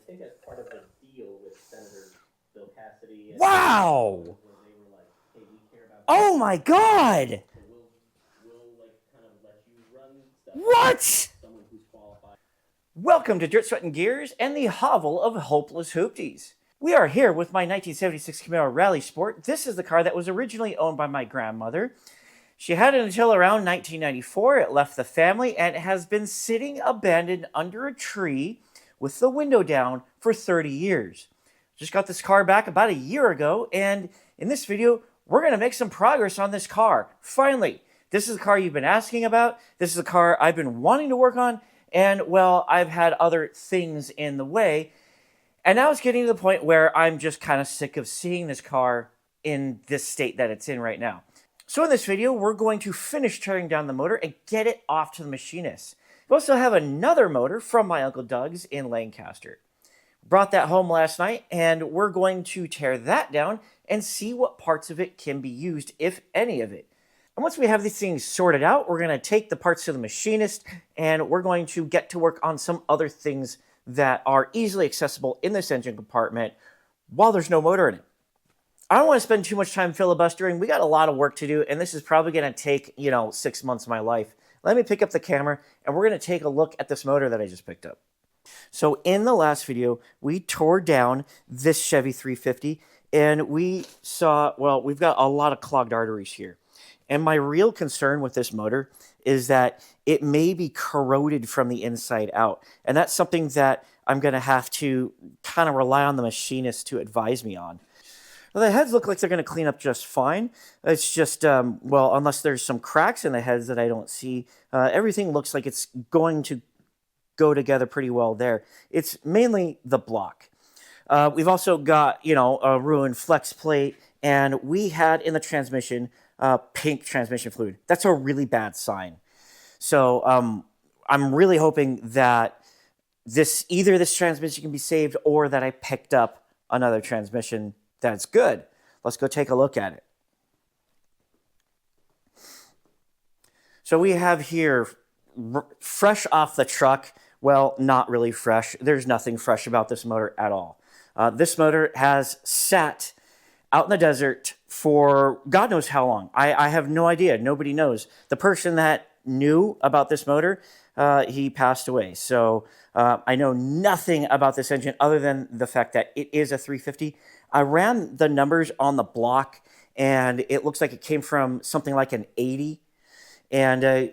think as part of the deal with Senator Bill Cassidy. And wow! where they were like, hey, we care about. Oh my God! So we'll like kind of let you run stuff. What? Someone who's qualified. Welcome to Dirt, Sweat, and Gears and the hovel of hopeless hoopties. We are here with my 1976 Camaro Rally Sport. This is the car that was originally owned by my grandmother. She had it until around 1994. It left the family and has been sitting abandoned under a tree with the window down for 30 years. Just got this car back about a year ago, and in this video, we're going to make some progress on this car. Finally, this is a car you've been asking about. This is a car I've been wanting to work on, and, well, I've had other things in the way. And now it's getting to the point where I'm just kind of sick of seeing this car in this state that it's in right now. So in this video, we're going to finish tearing down the motor and get it off to the machinist. We also have another motor from my Uncle Doug's in Lancaster. Brought that home last night, and we're going to tear that down and see what parts of it can be used, if any of it. And once we have these things sorted out, we're going to take the parts to the machinist, and we're going to get to work on some other things that are easily accessible in this engine compartment while there's no motor in it. I don't want to spend too much time filibustering. We got a lot of work to do, and this is probably going to take, 6 months of my life. Let me pick up the camera, and we're going to take a look at this motor that I just picked up. So in the last video, we tore down this Chevy 350, and we saw, well, we've got a lot of clogged arteries here. And my real concern with this motor is that it may be corroded from the inside out. And that's something that I'm going to have to kind of rely on the machinist to advise me on. Well, the heads look like they're going to clean up just fine. It's just, well, unless there's some cracks in the heads that I don't see, everything looks like it's going to go together pretty well there. It's mainly the block. We've also got, a ruined flex plate, and we had in the transmission pink transmission fluid. That's a really bad sign. So I'm really hoping that either this transmission can be saved or that I picked up another transmission that's good. Let's go take a look at it. So we have here fresh off the truck. Well, not really fresh. There's nothing fresh about this motor at all. This motor has sat out in the desert for God knows how long. I have no idea. Nobody knows. The person that knew about this motor, he passed away. So I know nothing about this engine other than the fact that it is a 350. I ran the numbers on the block, and it looks like it came from something like an 80. And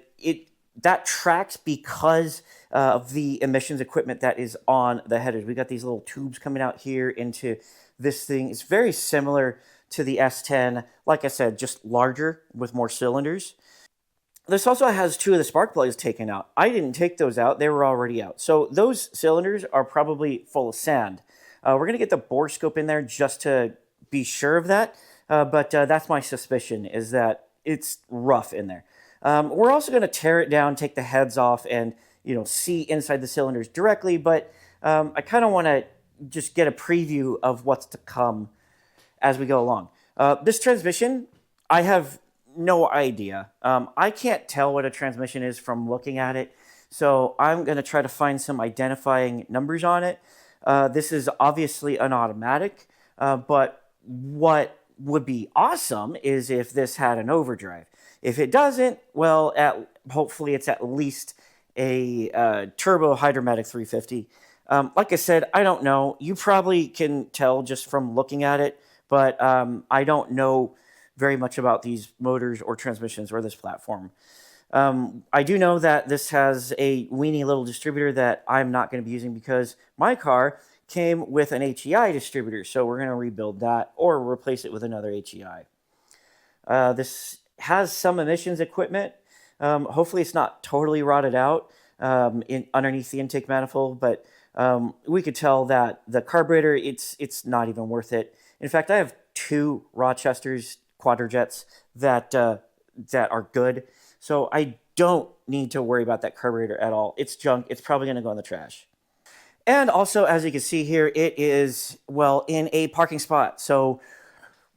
that tracks because of the emissions equipment that is on the headers. We got these little tubes coming out here into this thing. It's very similar to the S10. Like I said, just larger with more cylinders. This also has two of the spark plugs taken out. I didn't take those out. They were already out. So those cylinders are probably full of sand. We're going to get the bore scope in there just to be sure of that. But that's my suspicion, is that it's rough in there. We're also going to tear it down, take the heads off, and see inside the cylinders directly. But I kind of want to just get a preview of what's to come as we go along. This transmission, I have no idea. I can't tell what a transmission is from looking at it. So I'm going to try to find some identifying numbers on it. This is obviously an automatic, but what would be awesome is if this had an overdrive. If it doesn't, well, hopefully it's at least a turbo hydromatic 350. Like I said, I don't know. You probably can tell just from looking at it, but I don't know very much about these motors or transmissions or this platform. I do know that this has a weenie little distributor that I'm not going to be using because my car came with an HEI distributor, so we're going to rebuild that or replace it with another HEI. This has some emissions equipment. Hopefully it's not totally rotted out underneath the intake manifold, but we could tell that the carburetor, it's not even worth it. In fact, I have two Rochester's Quadrajets that are good, so I don't need to worry about that carburetor at all. It's junk. It's probably going to go in the trash. And also, as you can see here, it is, well, in a parking spot. So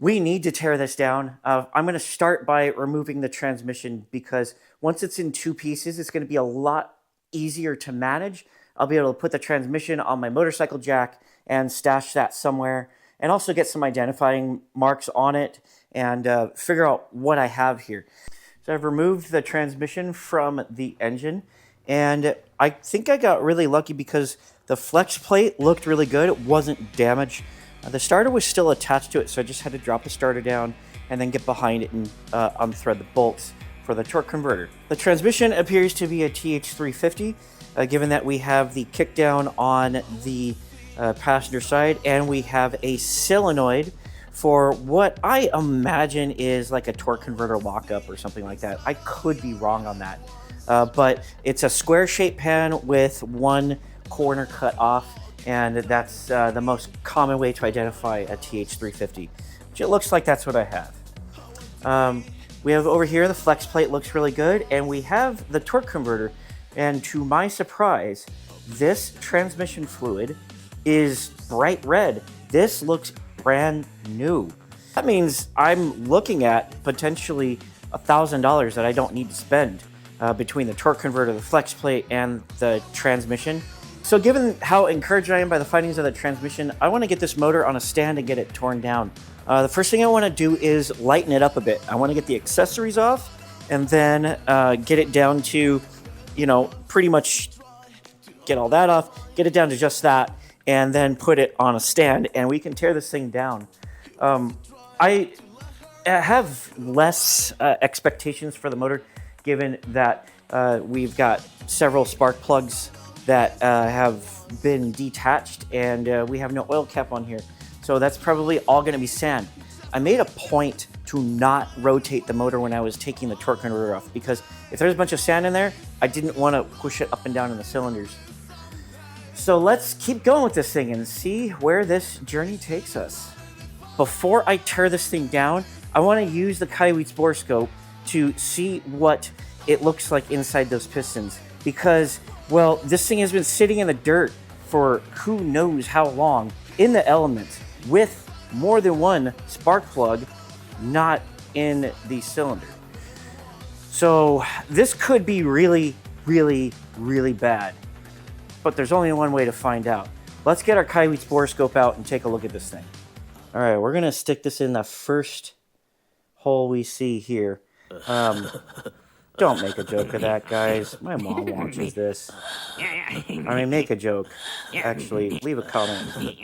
we need to tear this down. I'm going to start by removing the transmission because once it's in two pieces, it's going to be a lot easier to manage. I'll be able to put the transmission on my motorcycle jack and stash that somewhere, and also get some identifying marks on it and figure out what I have here. So I've removed the transmission from the engine, and I think I got really lucky because the flex plate looked really good. It wasn't damaged. The starter was still attached to it, so I just had to drop the starter down and then get behind it and unthread the bolts for the torque converter. The transmission appears to be a TH350, given that we have the kickdown on the passenger side, and we have a solenoid for what I imagine is like a torque converter lockup or something like that. I could be wrong on that, but it's a square shaped pan with one corner cut off, and that's the most common way to identify a TH350, which it looks like that's what I have. We have over here the flex plate looks really good, and we have the torque converter, and to my surprise, this transmission fluid is bright red. This looks brand new. That means I'm looking at potentially $1,000 that I don't need to spend between the torque converter, the flex plate, and the transmission. So given how encouraged I am by the findings of the transmission, I want to get this motor on a stand and get it torn down. The first thing I want to do is lighten it up a bit. I want to get the accessories off and then get it down to, pretty much get all that off, get it down to just that, and then put it on a stand, and we can tear this thing down. I have less expectations for the motor, given that we've got several spark plugs that have been detached, and we have no oil cap on here. So that's probably all going to be sand. I made a point to not rotate the motor when I was taking the torque converter off, because if there's a bunch of sand in there, I didn't want to push it up and down in the cylinders. So let's keep going with this thing and see where this journey takes us. Before I tear this thing down, I want to use the Coyote's borescope to see what it looks like inside those pistons, because, well, this thing has been sitting in the dirt for who knows how long in the elements with more than one spark plug not in the cylinder. So this could be really, really, really bad. But there's only one way to find out. Let's get our Coyote's borescope out and take a look at this thing. All right, we're gonna stick this in the first hole we see here. Don't make a joke of that, guys. My mom watches this. I mean, make a joke. Actually, leave a comment.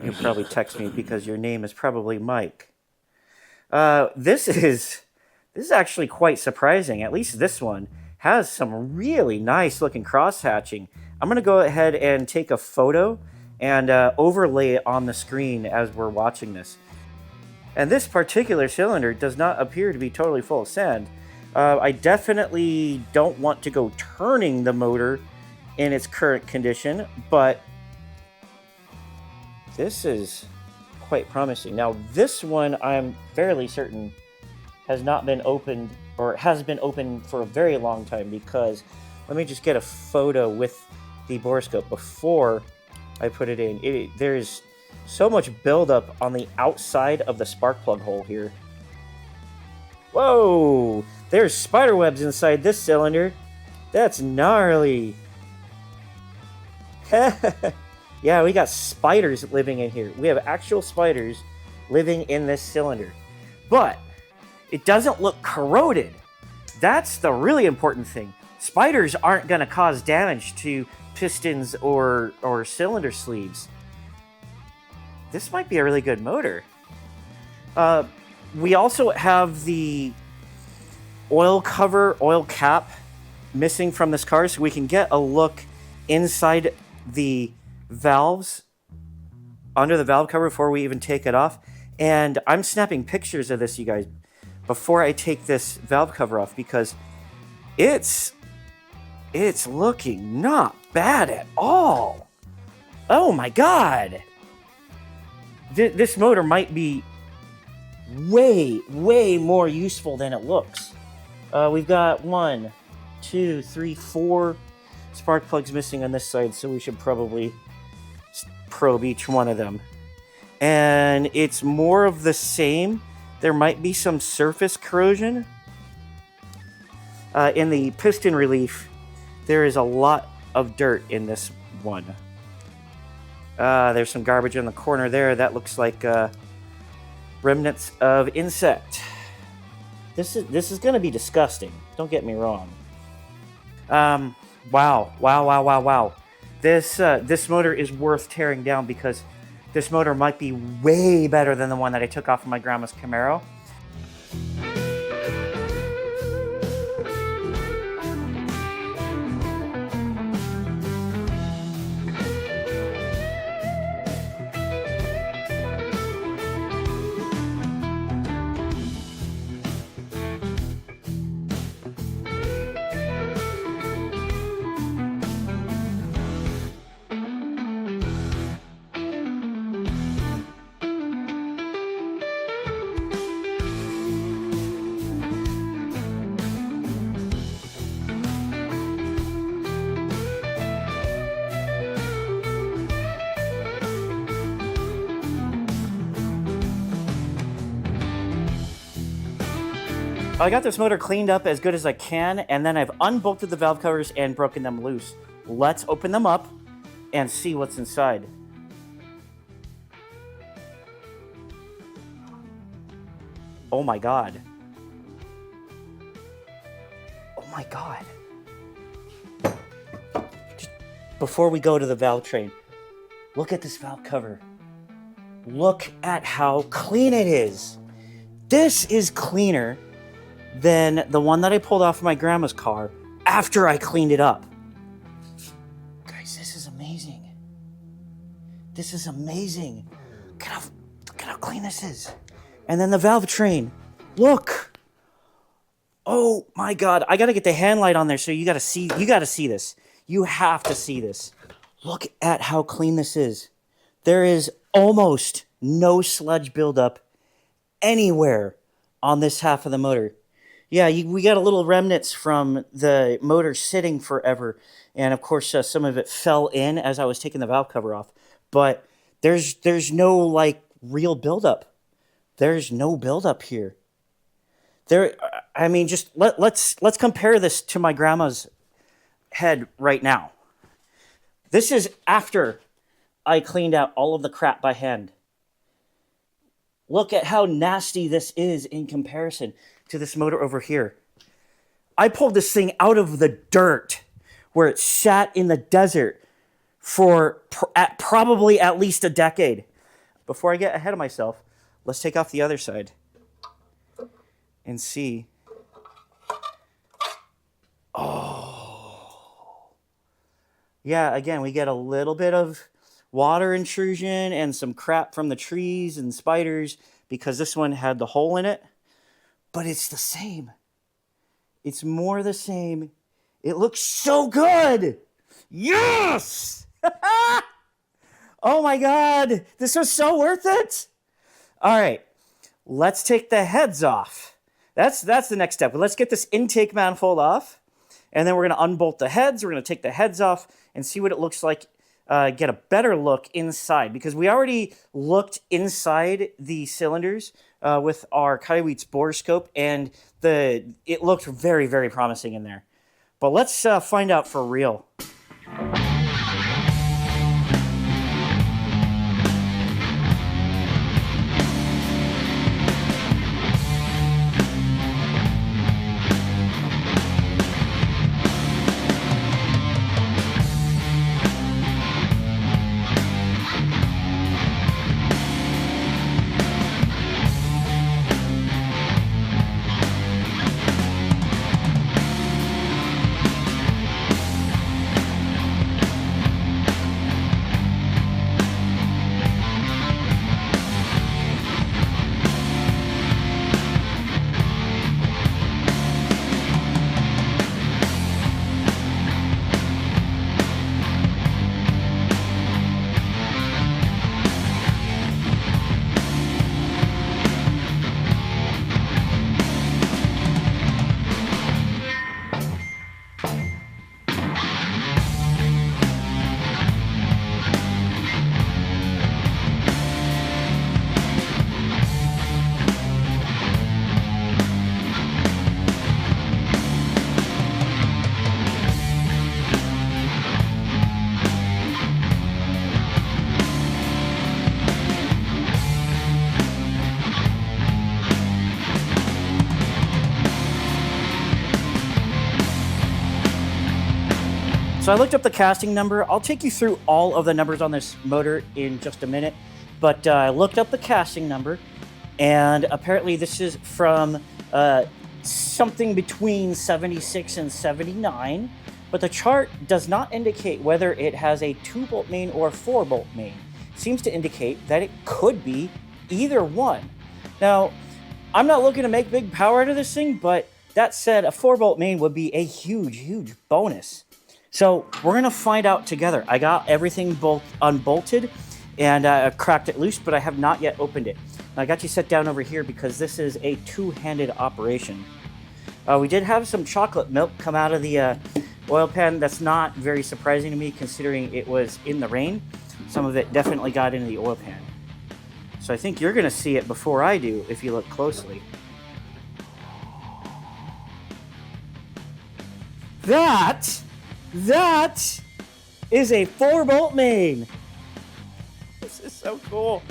You'll probably text me because your name is probably Mike. This is actually quite surprising. At least this one has some really nice looking cross hatching. I'm going to go ahead and take a photo and overlay it on the screen as we're watching this. And this particular cylinder does not appear to be totally full of sand. I definitely don't want to go turning the motor in its current condition, but this is quite promising. Now, this one I'm fairly certain has not been opened, or has been open for a very long time, because let me just get a photo with the borescope before I put it in. There's so much buildup on the outside of the spark plug hole here. Whoa! There's spider webs inside this cylinder. That's gnarly. Yeah, we got spiders living in here. We have actual spiders living in this cylinder. But it doesn't look corroded. That's the really important thing. Spiders aren't going to cause damage to pistons or cylinder sleeves. This might be a really good motor. We also have the oil cap missing from this car, so we can get a look inside the valves, under the valve cover, before we even take it off. And I'm snapping pictures of this, you guys, before I take this valve cover off, because it's looking not bad at all. Oh my god! This motor might be way more useful than it looks. We've got 1, 2, 3, 4 spark plugs missing on this side, so we should probably probe each one of them. And it's more of the same. There might be some surface corrosion. In the piston relief, there is a lot of dirt in this one. There's some garbage in the corner there. That looks like remnants of insect. This is going to be disgusting. Don't get me wrong. Wow. This motor is worth tearing down because this motor might be way better than the one that I took off of my grandma's Camaro. I got this motor cleaned up as good as I can, and then I've unbolted the valve covers and broken them loose. Let's open them up and see what's inside. Oh my God. Oh my God. Just before we go to the valve train, look at this valve cover. Look at how clean it is. This is cleaner than the one that I pulled off of my grandma's car after I cleaned it up. Guys, this is amazing. This is amazing. Look at how clean this is. And then the valve train. Look. Oh my God. I gotta get the hand light on there so you gotta see this. You have to see this. Look at how clean this is. There is almost no sludge buildup anywhere on this half of the motor. Yeah, we got a little remnants from the motor sitting forever. And of course, some of it fell in as I was taking the valve cover off. But there's no like real buildup. There's no buildup here. I mean, just let's compare this to my grandma's head right now. This is after I cleaned out all of the crap by hand. Look at how nasty this is in comparison to this motor over here. I pulled this thing out of the dirt where it sat in the desert for probably at least a decade. Before I get ahead of myself, let's take off the other side and see. Oh. Yeah, again, we get a little bit of water intrusion and some crap from the trees and spiders because this one had the hole in it. But it's the same. It's more the same. It looks so good. Yes! Oh my God. This was so worth it. All right. Let's take the heads off. That's the next step. Let's get this intake manifold off. And then we're going to unbolt the heads. We're going to take the heads off and see what it looks like. Get a better look inside. Because we already looked inside the cylinders with our Kaiweets bore scope, and it looked very, very promising in there. But let's find out for real. So I looked up the casting number. I'll take you through all of the numbers on this motor in just a minute, but I looked up the casting number, and apparently this is from something between 76 and 79, but the chart does not indicate whether it has a 2-bolt main or 4-bolt main. It seems to indicate that it could be either one. Now, I'm not looking to make big power out of this thing, but that said, a 4-bolt main would be a huge, huge bonus. So we're going to find out together. I got everything unbolted and cracked it loose, but I have not yet opened it. I got you set down over here because this is a two-handed operation. We did have some chocolate milk come out of the oil pan. That's not very surprising to me considering it was in the rain. Some of it definitely got into the oil pan. So I think you're going to see it before I do if you look closely. That is a 4-bolt main. This is so cool.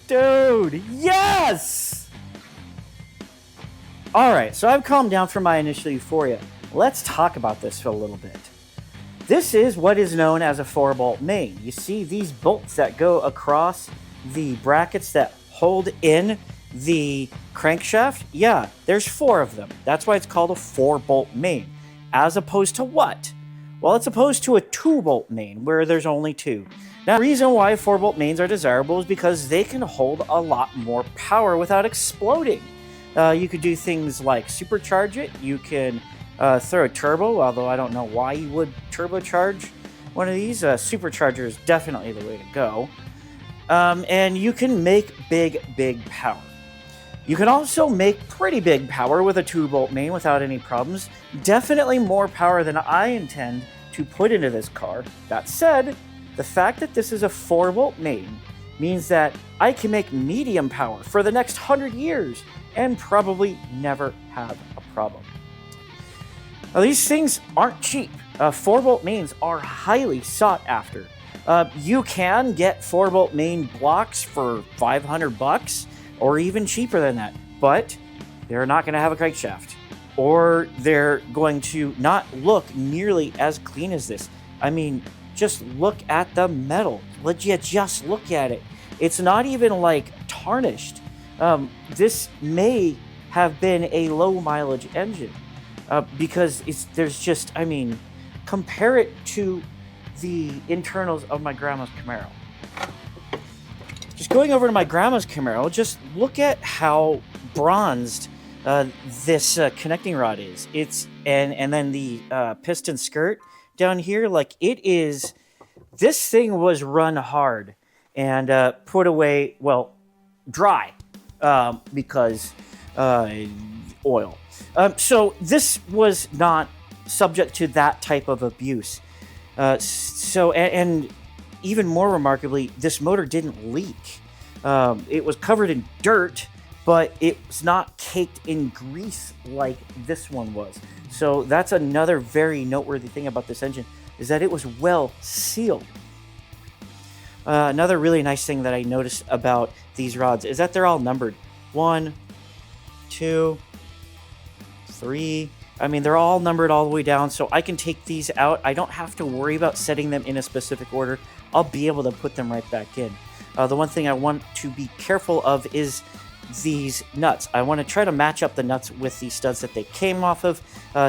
Dude, yes! All right, so I've calmed down from my initial euphoria. Let's talk about this for a little bit. This is what is known as a 4-bolt main. You see these bolts that go across the brackets that hold in the crankshaft? Yeah, there's 4 of them. That's why it's called a 4-bolt main. As opposed to what? Well, it's opposed to a 2-bolt main, where there's only 2. Now, the reason why 4-bolt mains are desirable is because they can hold a lot more power without exploding. You could do things like supercharge it. You can throw a turbo, although I don't know why you would turbocharge one of these. Supercharger is definitely the way to go. And you can make big, big power. You can also make pretty big power with a 2-bolt main without any problems. Definitely more power than I intend to put into this car. That said, the fact that this is a 4-bolt main means that I can make medium power for the next 100 years and probably never have a problem. Now, these things aren't cheap. 4-bolt mains are highly sought after. You can get 4-bolt main blocks for $500 or even cheaper than that, but they're not going to have a crankshaft, or they're going to not look nearly as clean as this. I mean, just look at the metal. Let you just look at it. It's not even like tarnished. This may have been a low mileage engine because there's just, I mean, compare it to the internals of my grandma's Camaro. Just going over to my grandma's Camaro, just look at how bronzed this connecting rod is. And then the piston skirt down here, like it is. This thing was run hard and put away, well, dry because oil. So this was not subject to that type of abuse. And even more remarkably, this motor didn't leak. It was covered in dirt, but it's not caked in grease like this one was. So that's another very noteworthy thing about this engine, is that it was well sealed. Another really nice thing that I noticed about these rods is that they're all numbered. 1, 2, 3. I mean, they're all numbered all the way down, so I can take these out. I don't have to worry about setting them in a specific order. I'll be able to put them right back in. The one thing I want to be careful of is these nuts. I want to try to match up the nuts with the studs that they came off of.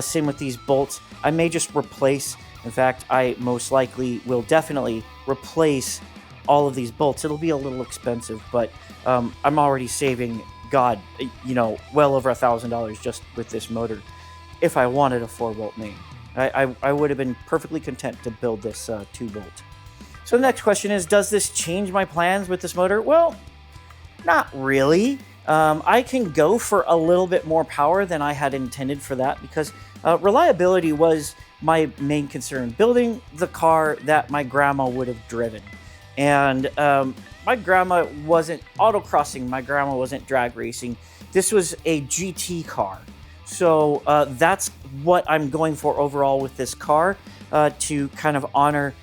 Same with these bolts. I may just replace, in fact, I most likely will definitely replace all of these bolts. It'll be a little expensive, but I'm already saving, God, well over $1,000 just with this motor. If I wanted a 4-bolt main, I would have been perfectly content to build this 2-bolt. So the next question is, does this change my plans with this motor? Well, not really. I can go for a little bit more power than I had intended for that because reliability was my main concern. Building the car that my grandma would have driven. And my grandma wasn't autocrossing. My grandma wasn't drag racing. This was a GT car. So that's what I'm going for overall with this car, to kind of honor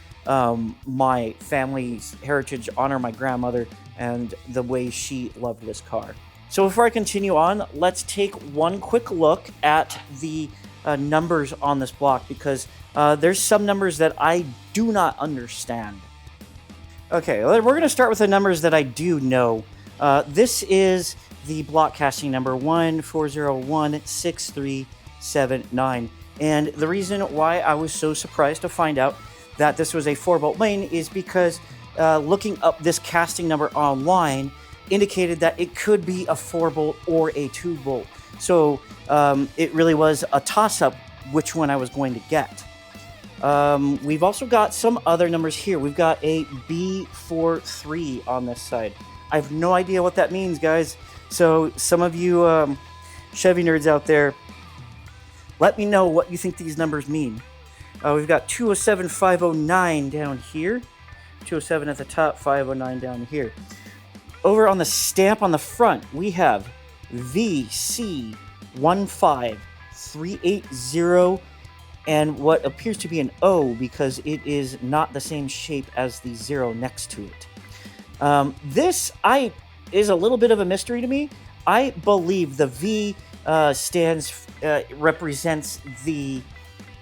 my family's heritage, honor my grandmother, and the way she loved this car. So before I continue on, let's take one quick look at the numbers on this block because there's some numbers that I do not understand. Okay, we're going to start with the numbers that I do know. This is the block casting number 1401637 and the reason why I was so surprised to find out that this was a 4-bolt lane is because looking up this casting number online indicated that it could be a 4-bolt or a 2-bolt. So it really was a toss-up which one I was going to get. We've also got some other numbers here. We've got a B43 on this side. I have no idea what that means, guys. So some of you Chevy nerds out there, let me know what you think these numbers mean. We've got 207509 down here. 207 at the top, 509 down here. Over on the stamp on the front, we have VC15380 and what appears to be an O because it is not the same shape as the 0 next to it. This is a little bit of a mystery to me. I believe the V represents the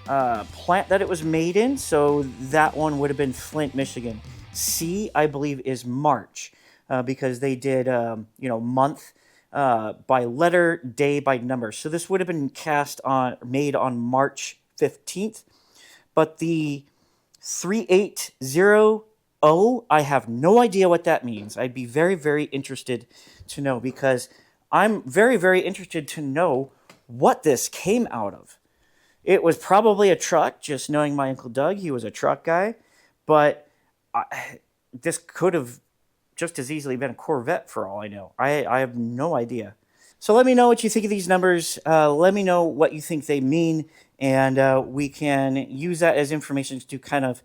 plant that it was made in, so that one would have been Flint, Michigan. C, I believe, is March because they did, month by letter, day by number. So this would have been made on March 15th. But the 3800, I have no idea what that means. I'd be very, very interested to know because I'm very, very interested to know what this came out of. It was probably a truck, just knowing my Uncle Doug, he was a truck guy, but this could have just as easily been a Corvette for all I know. I have no idea. So let me know what you think of these numbers. Let me know what you think they mean, and we can use that as information to kind of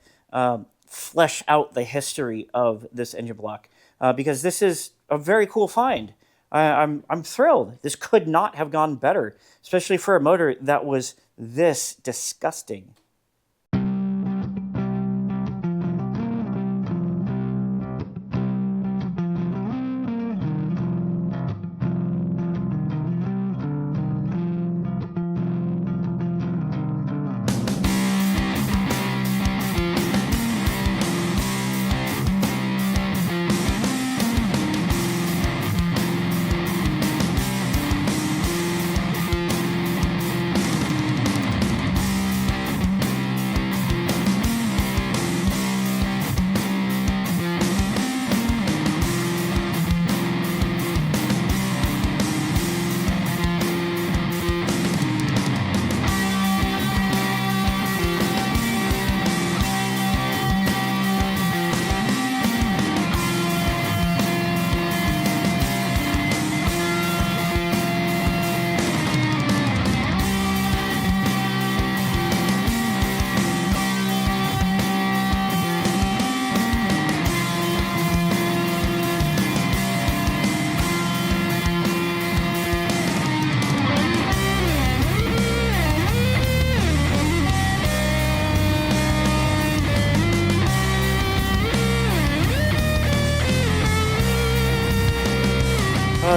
flesh out the history of this engine block, because this is a very cool find. I'm thrilled. This could not have gone better, especially for a motor that was this disgusting.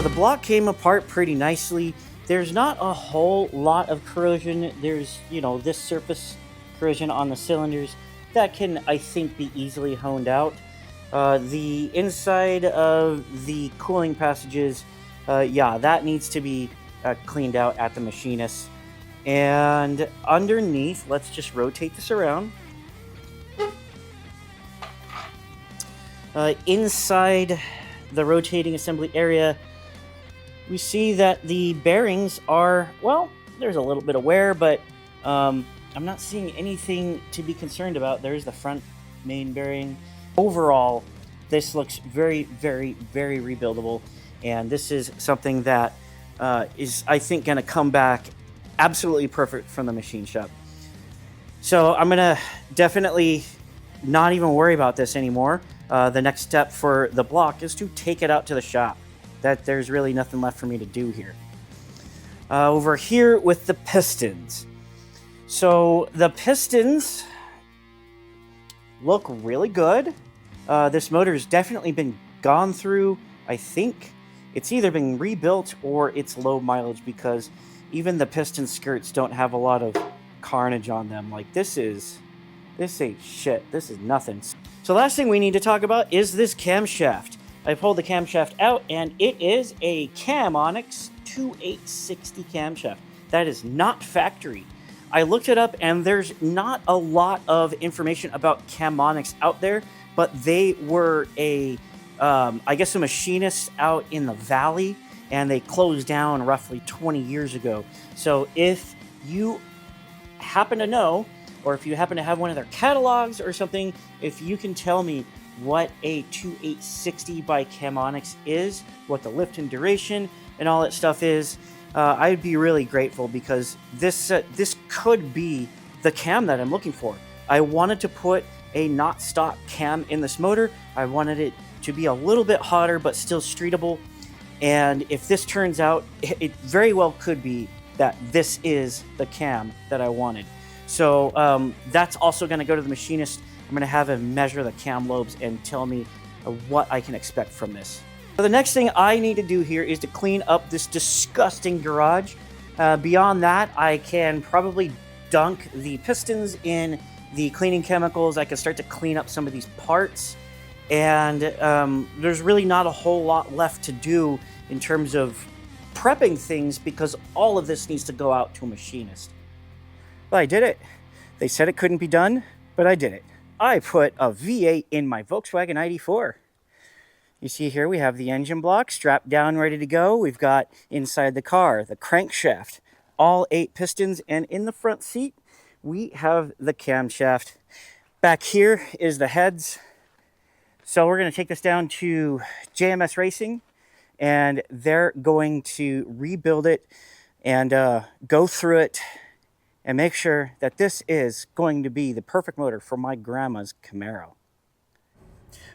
The block came apart pretty nicely. There's not a whole lot of corrosion. There's, this surface corrosion on the cylinders that can, I think, be easily honed out. The inside of the cooling passages, that needs to be cleaned out at the Machinist. And underneath, let's just rotate this around. Inside the rotating assembly area, we see that the bearings are, there's a little bit of wear, but I'm not seeing anything to be concerned about. There's the front main bearing. Overall, this looks very, very, very rebuildable, and this is something that is, I think, going to come back absolutely perfect from the machine shop. So I'm going to definitely not even worry about this anymore. The next step for the block is to take it out to the shop. There's really nothing left for me to do here. Over here with the pistons. So the pistons look really good. This motor's definitely been gone through. I think it's either been rebuilt or it's low mileage because even the piston skirts don't have a lot of carnage on them. Like, this ain't shit. This is nothing. So last thing we need to talk about is this camshaft. I pulled the camshaft out, and it is a Camonix 2860 camshaft. That is not factory. I looked it up, and there's not a lot of information about Camonix out there, but they were I guess a machinist out in the valley, and they closed down roughly 20 years ago. So if you happen to know, or if you happen to have one of their catalogs or something, if you can tell me what a 2860 by Camonix is, what the lift and duration and all that stuff is, I'd be really grateful, because this could be the cam that I'm looking for. I wanted to put a not stock cam in this motor. I wanted it to be a little bit hotter but still streetable. And if this turns out, it very well could be that this is the cam that I wanted. So that's also going to go to the machinist. I'm going to have him measure the cam lobes and tell me what I can expect from this. So the next thing I need to do here is to clean up this disgusting garage. Beyond that, I can probably dunk the pistons in the cleaning chemicals. I can start to clean up some of these parts. And there's really not a whole lot left to do in terms of prepping things, because all of this needs to go out to a machinist. Well, I did it. They said it couldn't be done, but I did it. I put a V8 in my Volkswagen ID4. You see here we have the engine block strapped down, ready to go. We've got inside the car the crankshaft, all 8 pistons, and in the front seat we have the camshaft. Back here is the heads. So we're going to take this down to JMS Racing, and they're going to rebuild it and go through it and make sure that this is going to be the perfect motor for my grandma's Camaro.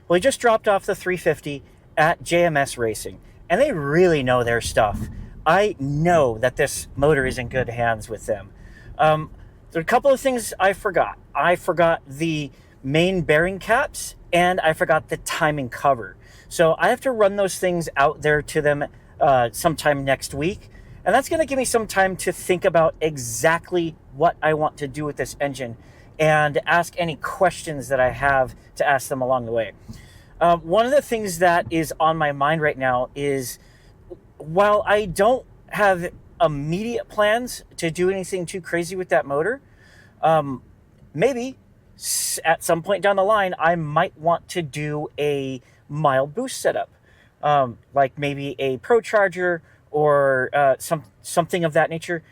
Well, he just dropped off the 350 at JMS Racing, and they really know their stuff. I know that this motor is in good hands with them. There are a couple of things I forgot. I forgot the main bearing caps, and I forgot the timing cover. So I have to run those things out there to them sometime next week. And that's going to give me some time to think about exactly what I want to do with this engine and ask any questions that I have to ask them along the way. One of the things that is on my mind right now is, while I don't have immediate plans to do anything too crazy with that motor, maybe at some point down the line, I might want to do a mild boost setup, like maybe a Pro Charger or something of that nature,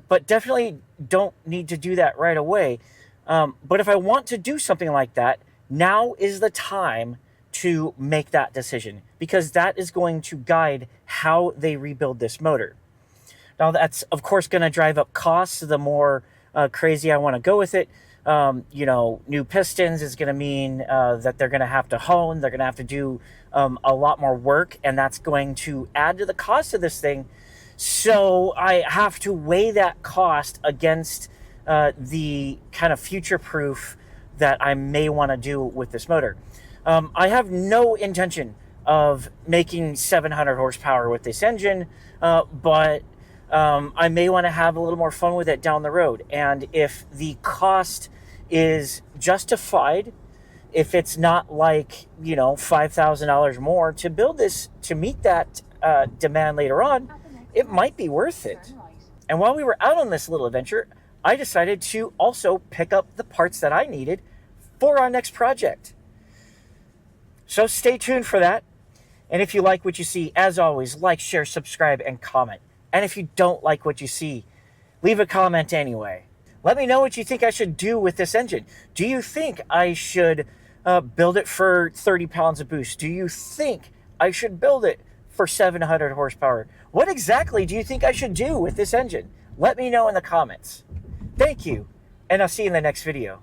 but definitely don't need to do that right away. But if I want to do something like that, now is the time to make that decision, because that is going to guide how they rebuild this motor. Now, that's, of course, going to drive up costs the more crazy I want to go with it. New pistons is going to mean that they're going to have to hone. They're going to have to do a lot more work, and that's going to add to the cost of this thing. So I have to weigh that cost against the kind of future proof that I may want to do with this motor. I have no intention of making 700 horsepower with this engine, but I may want to have a little more fun with it down the road. And if the cost is justified, if it's not like, $5,000 more to build this to meet that demand later on, it might be worth it. And while we were out on this little adventure, I decided to also pick up the parts that I needed for our next project. So stay tuned for that. And if you like what you see, as always, like, share, subscribe, and comment. And if you don't like what you see, leave a comment anyway. Let me know what you think I should do with this engine. Do you think I should build it for 30 pounds of boost? Do you think I should build it for 700 horsepower? What exactly do you think I should do with this engine? Let me know in the comments. Thank you, and I'll see you in the next video.